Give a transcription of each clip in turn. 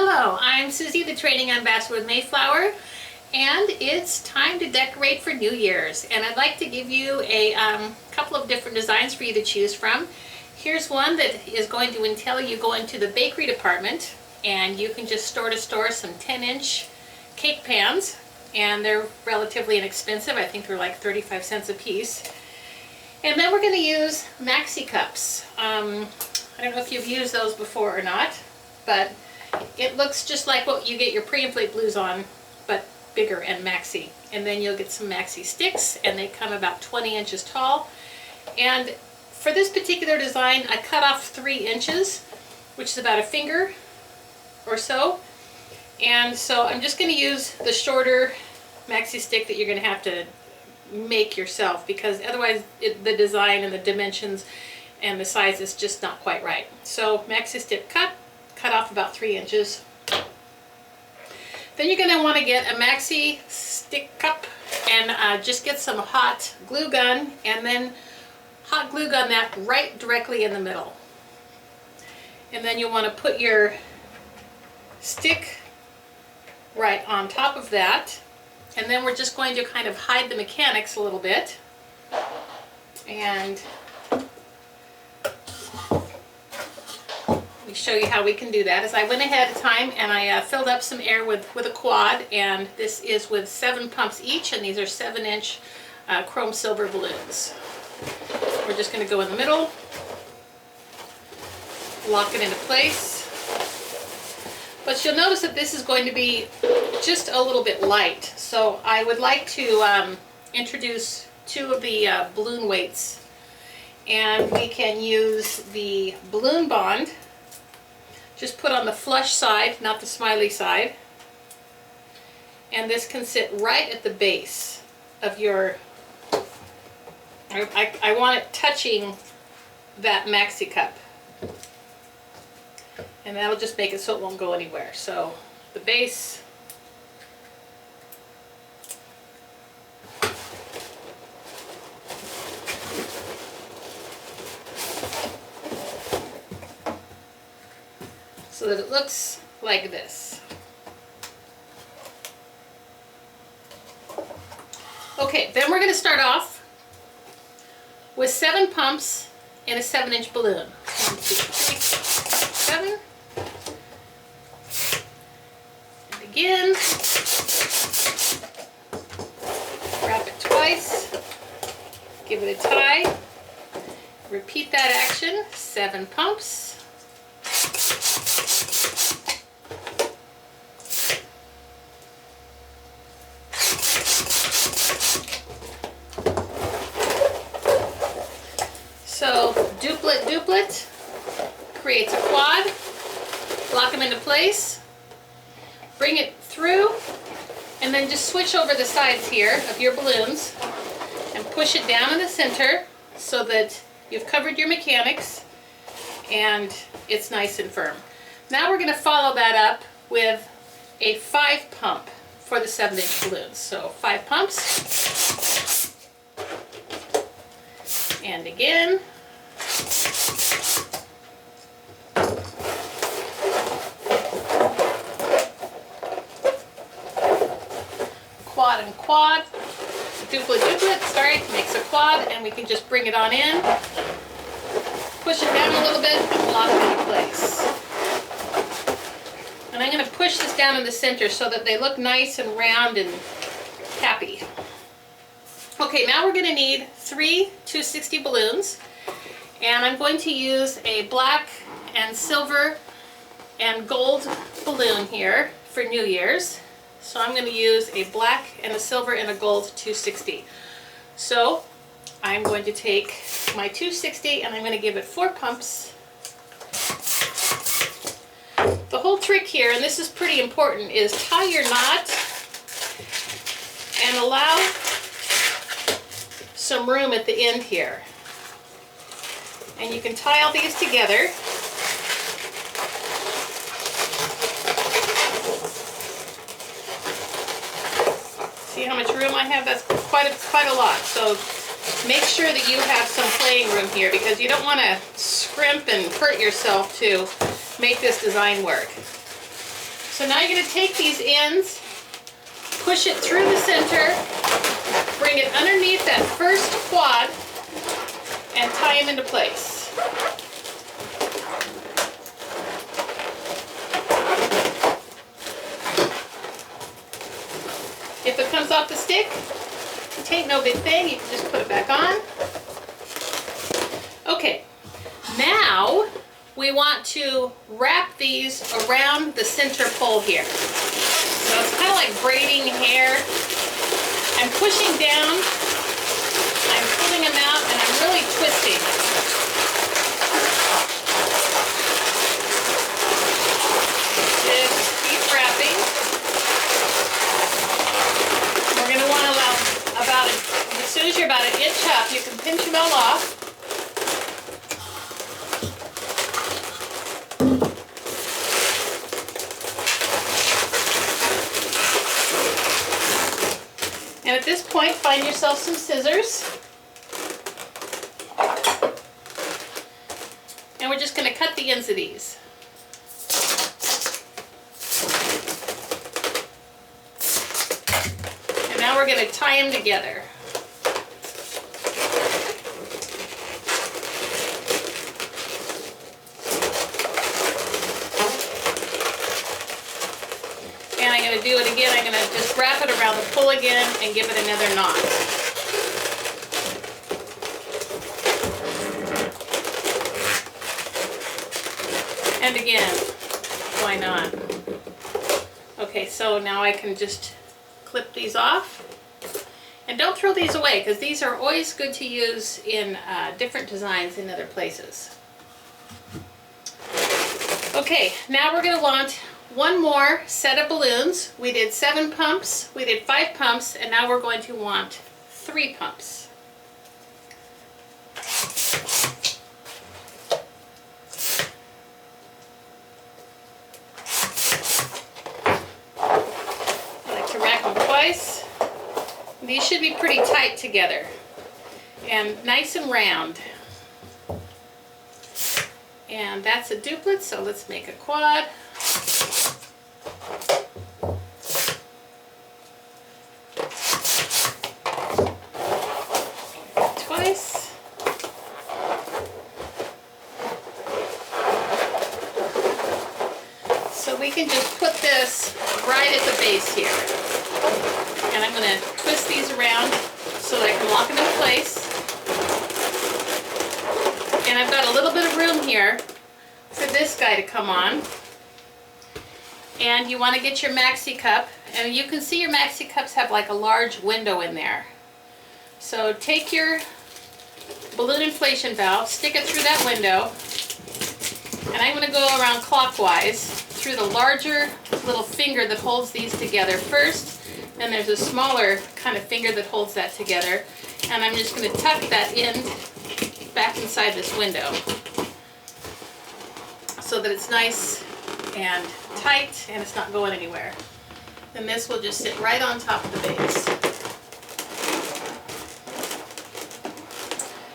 Hello, I'm Susie, the Training Ambassador with Mayflower, and it's time to decorate for New Year's. And I'd like to give you a couple of different designs for you to choose from. Here's one that is going to entail you going to the bakery department, and you can just store some 10-inch cake pans, and they're relatively inexpensive. I think they're like 35 cents a piece. And then we're going to use maxi cups. I don't know if you've used those before or not, but it looks just like what you get your pre-inflate blues on, but bigger and maxi. And then you'll get some maxi sticks, and they come about 20 inches tall. And for this particular design, I cut off 3 inches, which is about a finger or so. And so I'm just going to use the shorter maxi stick that you're going to have to make yourself, because otherwise the design and the dimensions and the size is just not quite right. So maxi stick cut off about 3 inches. Then you're going to want to get a maxi stick cup and just get some hot glue gun, and then hot glue gun that right directly in the middle. And then you want to put your stick right on top of that, and then we're just going to kind of hide the mechanics a little bit. And let me show you how we can do that. As I went ahead of time and I filled up some air with a quad, and this is with 7 pumps each, and these are 7-inch chrome silver balloons. We're just going to go in the middle, lock it into place. But you'll notice that this is going to be just a little bit light, so I would like to introduce 2 of the balloon weights, and we can use the balloon bond. Just put on the flush side, not the smiley side. And this can sit right at the base of your, I want it touching that maxi cup. And that'll just make it so it won't go anywhere. So the base. So that it looks like this. Okay, then we're going to start off with 7 pumps in a 7-inch balloon. 1, 2, 3, 7. And again, wrap it twice, give it a tie, repeat that action, 7 pumps. So duplet creates a quad. Lock them into place, bring it through, and then just switch over the sides here of your balloons and push it down in the center so that you've covered your mechanics and it's nice and firm. Now we're going to follow that up with a 5 pump for the 7-inch balloons. So 5 pumps. And again. Quad and quad. Duplet, sorry, makes a quad, and we can just bring it on in. Push it down a little bit and lock it into place. And I'm going to push this down in the center so that they look nice and round and happy. Okay, now we're going to need 3 260 balloons, and I'm going to use a black and silver and gold balloon here for New Year's. So I'm going to use a black and a silver and a gold 260. So I'm going to take my 260 and I'm going to give it 4 pumps. The whole trick here, and this is pretty important, is tie your knot and allow some room at the end here. And you can tie all these together. See how much room I have? That's quite a lot. So make sure that you have some playing room here, because you don't want to scrimp and hurt yourself to make this design work. So now you're going to take these ends, push it through the center, bring it underneath that first quad, and tie them into place. If it comes off the stick, it ain't no big thing. You can just put it back on. Okay, now we want to wrap these around the center pole here. So it's kind of like braiding hair. I'm pushing down, I'm pulling them out, and I'm really twisting. Just keep wrapping. We're going to want to allow about, as soon as you're about an inch up, you can pinch them all off. And at this point, find yourself some scissors. And we're just going to cut the ends of these. And now we're going to tie them together. And I'm going to do it again. I'm going to just wrap it around the pole again and give it another knot. And again, why not? Okay, so now I can just clip these off. And don't throw these away, because these are always good to use in different designs in other places. Okay, now we're going to want one more set of balloons. We did 7 pumps, we did 5 pumps, and now we're going to want 3 pumps. I like to rack them twice. These should be pretty tight together and nice and round. And that's a duplet, so let's make a quad. Twice. So we can just put this right at the base here. And I'm going to twist these around so that I can lock them in place. And I've got a little bit of room here for this guy to come on. And you want to get your maxi cup, and you can see your maxi cups have like a large window in there. So take your balloon inflation valve, stick it through that window, and I'm going to go around clockwise through the larger little finger that holds these together first. And there's a smaller kind of finger that holds that together. And I'm just going to tuck that end back inside this window so that it's nice and tight and it's not going anywhere. And this will just sit right on top of the base.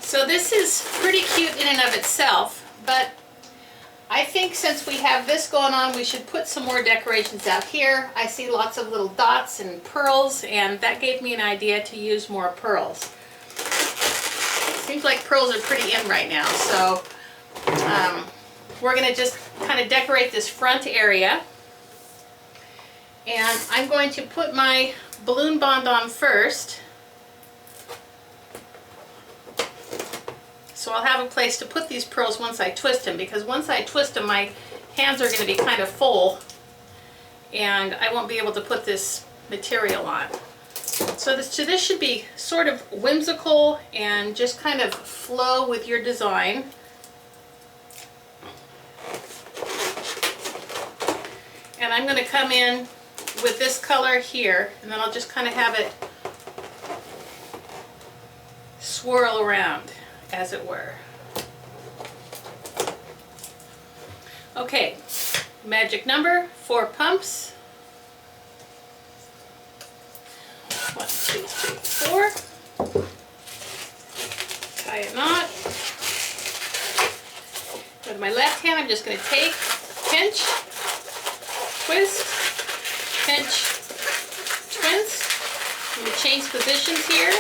So this is pretty cute in and of itself, but I think since we have this going on, we should put some more decorations out here. I see lots of little dots and pearls, and that gave me an idea to use more pearls. Seems like pearls are pretty in right now, so we're going to just kind of decorate this front area. And I'm going to put my balloon bond on first. So I'll have a place to put these pearls once I twist them, because once I twist them, my hands are going to be kind of full and I won't be able to put this material on. So this should be sort of whimsical and just kind of flow with your design. And I'm going to come in with this color here, and then I'll just kind of have it swirl around, as it were. Okay, magic number, 4 pumps. 1, 2, 3, 4. Tie a knot. With my left hand, I'm just going to take, pinch, twist, pinch, twist. I'm going to change positions here.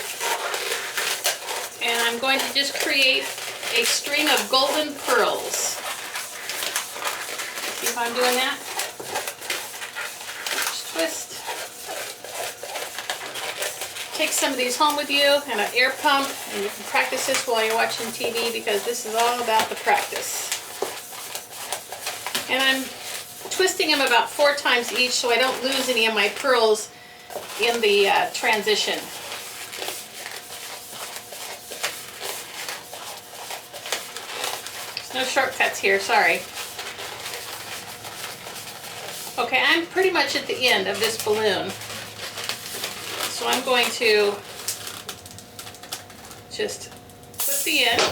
And I'm going to just create a string of golden pearls. See if I'm doing that? Just twist. Take some of these home with you and an air pump, and you can practice this while you're watching TV because this is all about the practice. And I'm twisting them about 4 times each so I don't lose any of my pearls in the transition. There's no shortcuts here, sorry. Okay, I'm pretty much at the end of this balloon. So I'm going to just put the end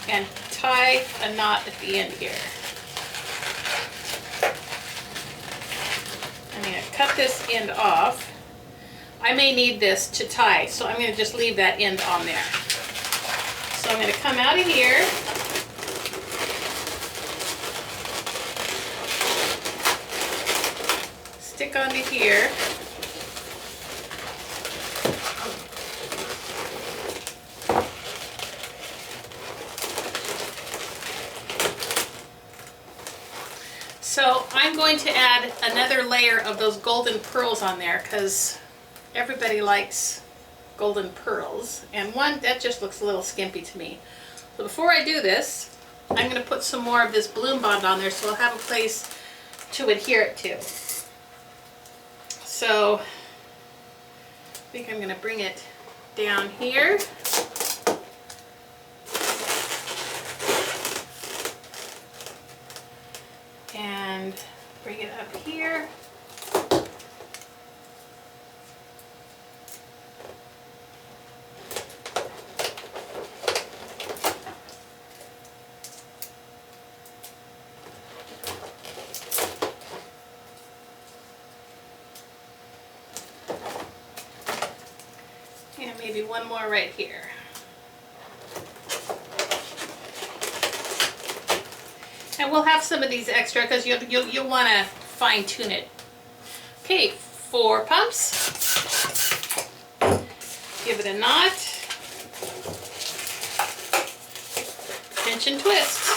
and tie a knot at the end here. I'm going to cut this end off. I may need this to tie, so I'm going to just leave that end on there. So I'm going to come out of here. Stick onto here. So I'm going to add another layer of those golden pearls on there because everybody likes golden pearls, and one that just looks a little skimpy to me. So before I do this, I'm going to put some more of this Bloom Bond on there so I'll have a place to adhere it to. So I think I'm going to bring it down here. And bring it up here. And maybe one more right here. And we'll have some of these extra because you'll want to fine tune it. Okay, 4 pumps. Give it a knot. Pinch and twist.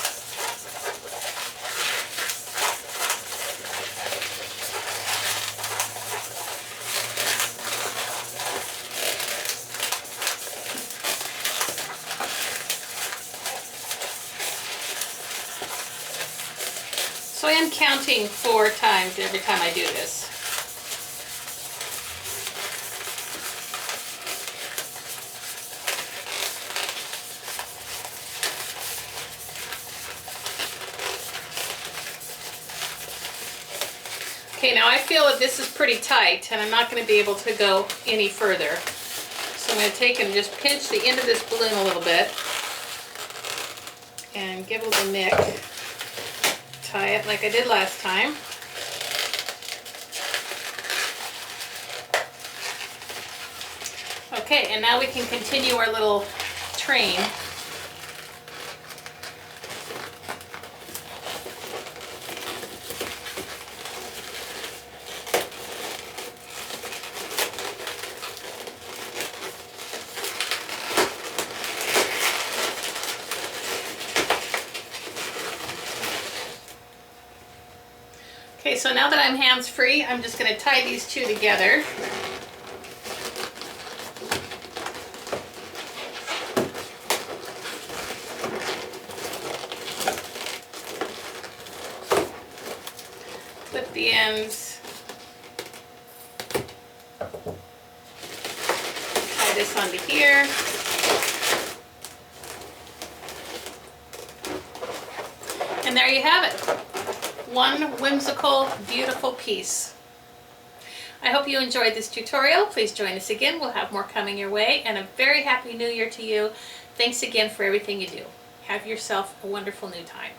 So I am counting 4 times every time I do this. Okay, now I feel that this is pretty tight and I'm not going to be able to go any further. So I'm going to take and just pinch the end of this balloon a little bit and give it a little nick. Tie it like I did last time. Okay, and now we can continue our little train. Okay, so now that I'm hands-free, I'm just going to tie these 2 together. Clip the ends. Tie this onto here. And there you have it. One whimsical, beautiful piece. I hope you enjoyed this tutorial. Please join us again. We'll have more coming your way, and a very happy new year to you. Thanks again for everything you do. Have yourself a wonderful new time.